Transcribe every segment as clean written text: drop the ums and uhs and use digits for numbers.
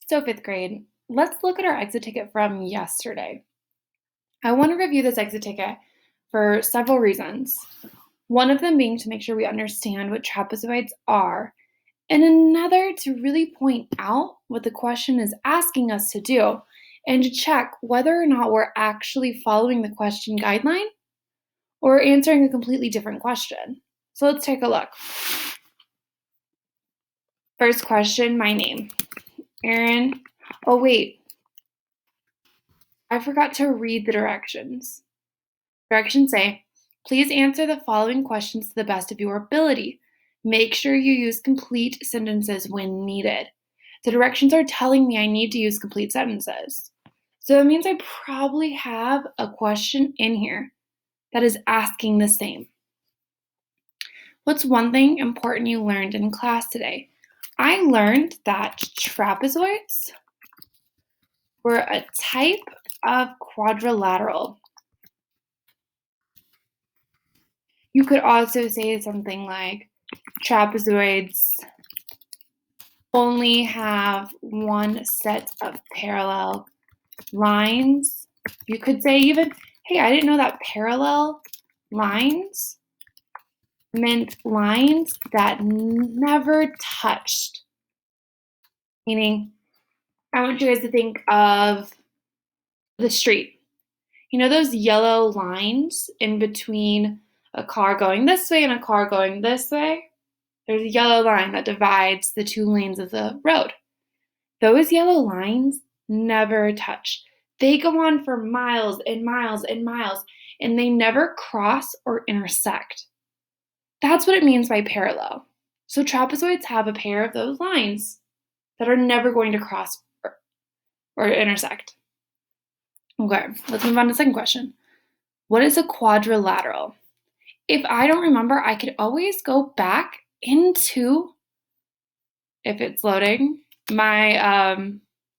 So fifth grade, let's look at our exit ticket from yesterday. I want to review this exit ticket for several reasons. One of them being to make sure we understand what trapezoids are, and another to really point out what the question is asking us to do and to check whether or not we're actually following the question guideline or answering a completely different question. So let's take a look. First question, my name. Erin. Oh, wait. I forgot to read the directions. Directions say, please answer the following questions to the best of your ability. Make sure you use complete sentences when needed. The directions are telling me I need to use complete sentences. So that means I probably have a question in here that is asking the same. What's one thing important you learned in class today? I learned that trapezoids were a type of quadrilateral. You could also say something like trapezoids only have one set of parallel lines. You could say even, hey, I didn't know that parallel lines meant lines that never touched. Meaning, I want you guys to think of the street. You know those yellow lines in between a car going this way and a car going this way? There's a yellow line that divides the two lanes of the road. Those yellow lines never touch. They go on for miles and miles and miles, and they never cross or intersect. That's what it means by parallel. So trapezoids have a pair of those lines that are never going to cross or intersect. Okay, let's move on to the second question. What is a quadrilateral? If I don't remember, I could always go back into, if it's loading, my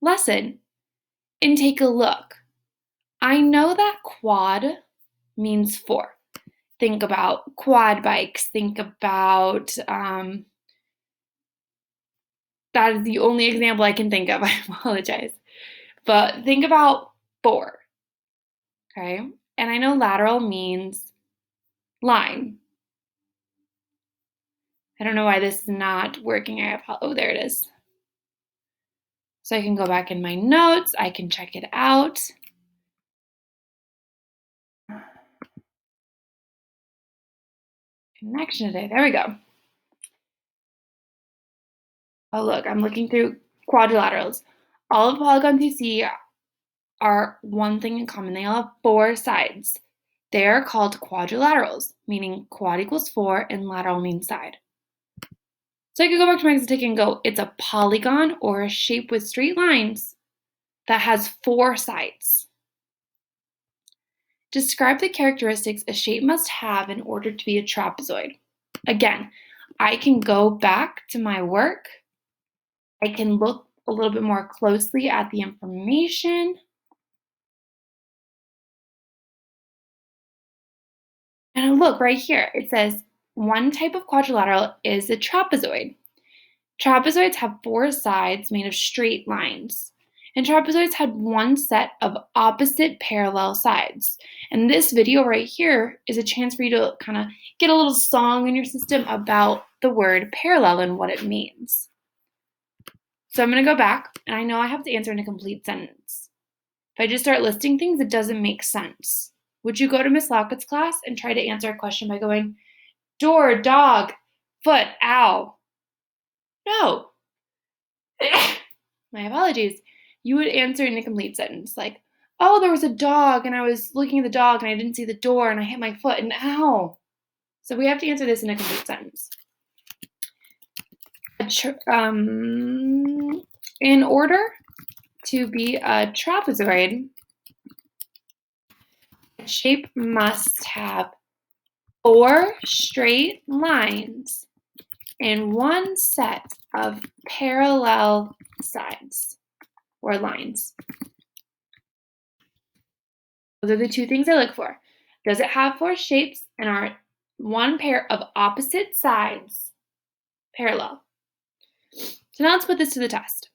lesson and take a look. I know that quad means four. Think about quad bikes. Think about, that is the only example I can think of. I apologize. But think about four, okay? And I know lateral means line. I don't know why this is not working. Oh, there it is. So I can go back in my notes. I can check it out. Connection today. There we go. Oh, look, I'm looking through quadrilaterals. All of polygons you see are one thing in common. They all have four sides. They are called quadrilaterals, meaning quad equals four and lateral means side. So I could go back to my example and go, it's a polygon or a shape with straight lines that has four sides. Describe the characteristics a shape must have in order to be a trapezoid. Again, I can go back to my work. I can look a little bit more closely at the information. And look right here, it says one type of quadrilateral is a trapezoid. Trapezoids have four sides made of straight lines. And trapezoids had one set of opposite parallel sides. And this video right here is a chance for you to kind of get a little song in your system about the word parallel and what it means. So I'm going to go back, and I know I have to answer in a complete sentence. If I just start listing things, it doesn't make sense. Would you go to Miss Lockett's class and try to answer a question by going, door, dog, foot, ow? No. My apologies. You would answer in a complete sentence like, oh, there was a dog and I was looking at the dog and I didn't see the door and I hit my foot and ow. So we have to answer this in a complete sentence. In order to be a trapezoid, the shape must have four straight lines and one set of parallel sides or lines. Those are the two things I look for. Does it have four shapes and are one pair of opposite sides parallel? So now let's put this to the test.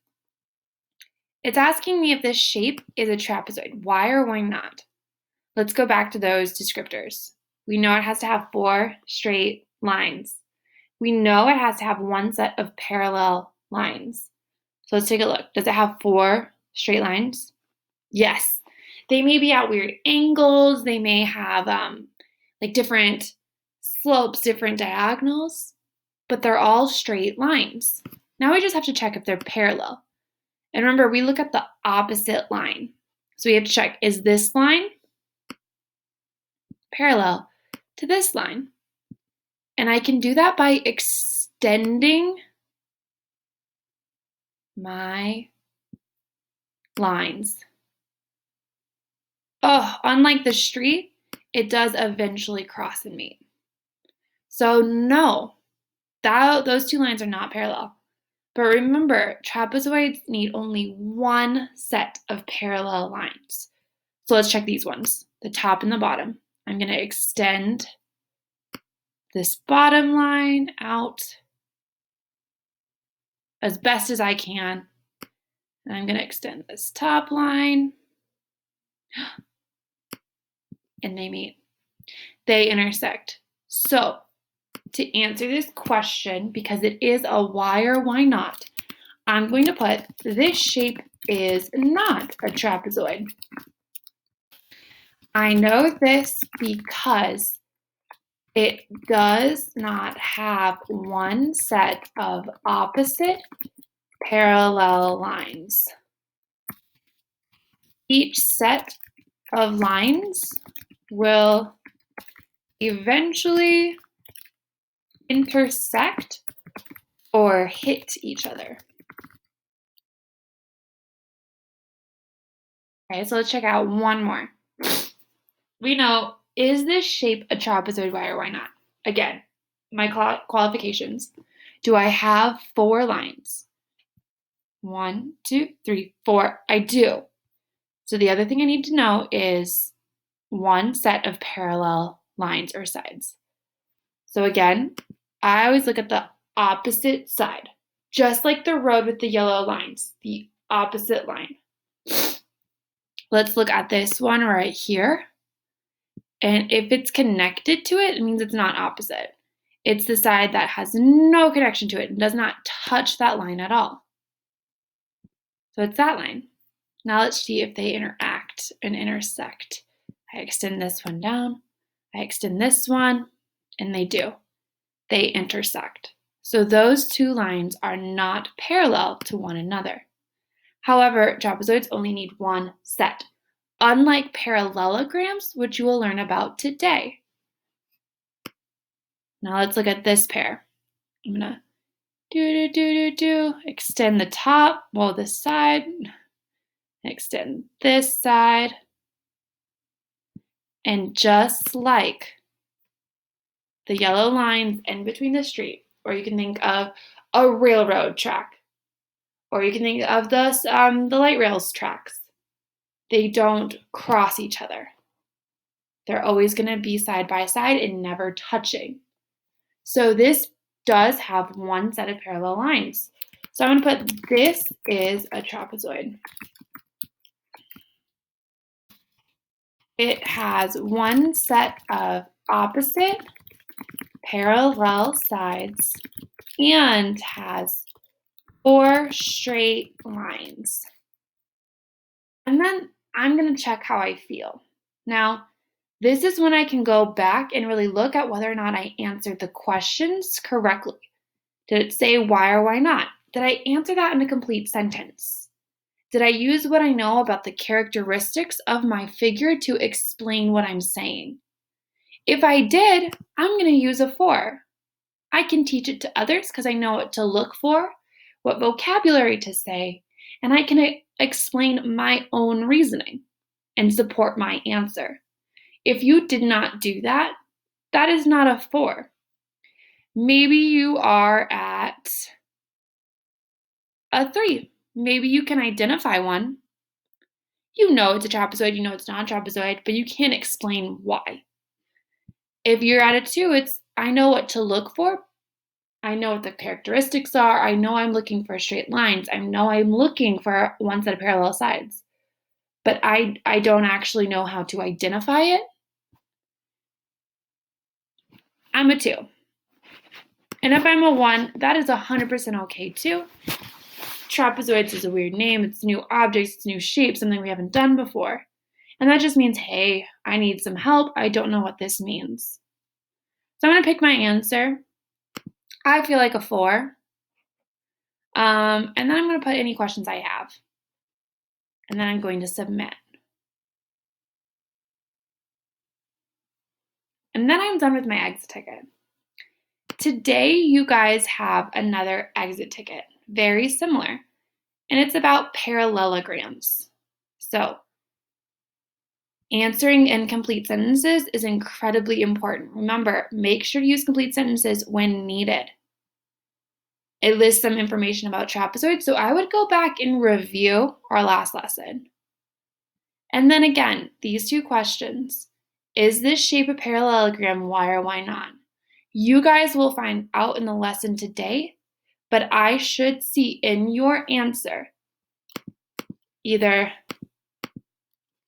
It's asking me if this shape is a trapezoid. Why or why not? Let's go back to those descriptors. We know it has to have 4 straight lines. We know it has to have one set of parallel lines. So let's take a look. Does it have 4 straight lines? Yes. They may be at weird angles. They may have like different slopes, different diagonals, but they're all straight lines. Now we just have to check if they're parallel. And remember, we look at the opposite line. So we have to check, is this line parallel to this line? And I can do that by extending my lines. Oh, unlike the street, it does eventually cross and meet. So no, those 2 lines are not parallel. But remember, trapezoids need only one set of parallel lines. So let's check these ones, the top and the bottom. I'm going to extend this bottom line out as best as I can. And I'm going to extend this top line. And they meet. They intersect. So to answer this question, because it is a why or why not, I'm going to put this shape is not a trapezoid. I know this because it does not have one set of opposite parallel lines. Each set of lines will eventually intersect or hit each other. Okay, so let's check out one more. We know, is this shape a trapezoid? Why or why not? Again, my qualifications. Do I have 4 lines? 1, 2, 3, 4. I do. So the other thing I need to know is one set of parallel lines or sides. So again, I always look at the opposite side, just like the road with the yellow lines, the opposite line. Let's look at this one right here. And if it's connected to it, it means it's not opposite. It's the side that has no connection to it and does not touch that line at all. So it's that line. Now let's see if they interact and intersect. I extend this one down, I extend this one, and they do. They intersect. So those 2 lines are not parallel to one another. However, trapezoids only need one set, unlike parallelograms, which you will learn about today. Now let's look at this pair. I'm gonna extend the top, well, this side, extend this side, and just like the yellow lines in between the street, or you can think of a railroad track, or you can think of the light rails tracks. They don't cross each other. They're always going to be side by side and never touching. So this does have one set of parallel lines. So I'm going to put this is a trapezoid. It has one set of opposite parallel sides and has 4 straight lines. And then I'm going to check how I feel. Now, this is when I can go back and really look at whether or not I answered the questions correctly. Did it say why or why not? Did I answer that in a complete sentence? Did I use what I know about the characteristics of my figure to explain what I'm saying? If I did, I'm going to use a 4. I can teach it to others because I know what to look for, what vocabulary to say, and I can explain my own reasoning and support my answer. If you did not do that, that is not a 4. Maybe you are at a 3. Maybe you can identify one. You know it's a trapezoid, you know it's not a trapezoid, but you can't explain why. If you're at a 2, it's I know what to look for, I know what the characteristics are. I know I'm looking for straight lines. I know I'm looking for one set of parallel sides. But I don't actually know how to identify it. I'm a 2. And if I'm a 1, that is 100% okay too. Trapezoids is a weird name. It's new objects, it's new shapes, something we haven't done before. And that just means, hey, I need some help. I don't know what this means. So I'm going to pick my answer. I feel like a 4. And then I'm going to put any questions I have. And then I'm going to submit. And then I'm done with my exit ticket. Today, you guys have another exit ticket, very similar, and it's about parallelograms. So, answering incomplete sentences is incredibly important. Remember, make sure to use complete sentences when needed. It lists some information about trapezoids, so I would go back and review our last lesson. And then again, these 2 questions. Is this shape a parallelogram? Why or why not? You guys will find out in the lesson today, but I should see in your answer either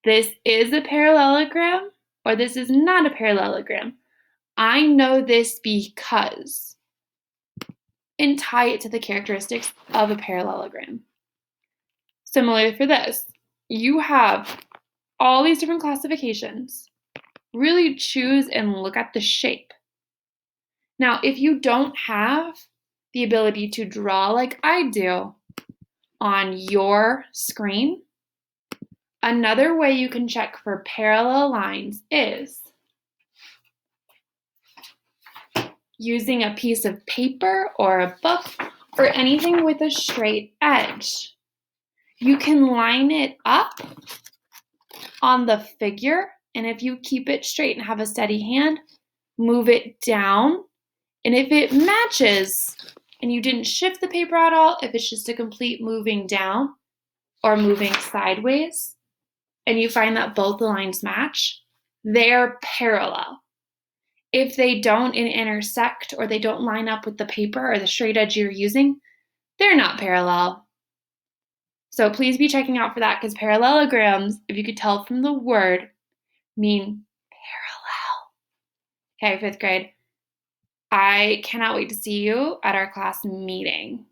this is a parallelogram or this is not a parallelogram. I know this because, and tie it to the characteristics of a parallelogram. Similarly for this, you have all these different classifications. Really choose and look at the shape. Now, if you don't have the ability to draw like I do on your screen, another way you can check for parallel lines is using a piece of paper or a book or anything with a straight edge. You can line it up on the figure, and if you keep it straight and have a steady hand, move it down. And if it matches and you didn't shift the paper at all, if it's just a complete moving down or moving sideways, and you find that both the lines match, they're parallel. If they don't intersect or they don't line up with the paper or the straight edge you're using, they're not parallel. So please be checking out for that, because parallelograms, if you could tell from the word, mean parallel. Okay, 5th grade. I cannot wait to see you at our class meeting.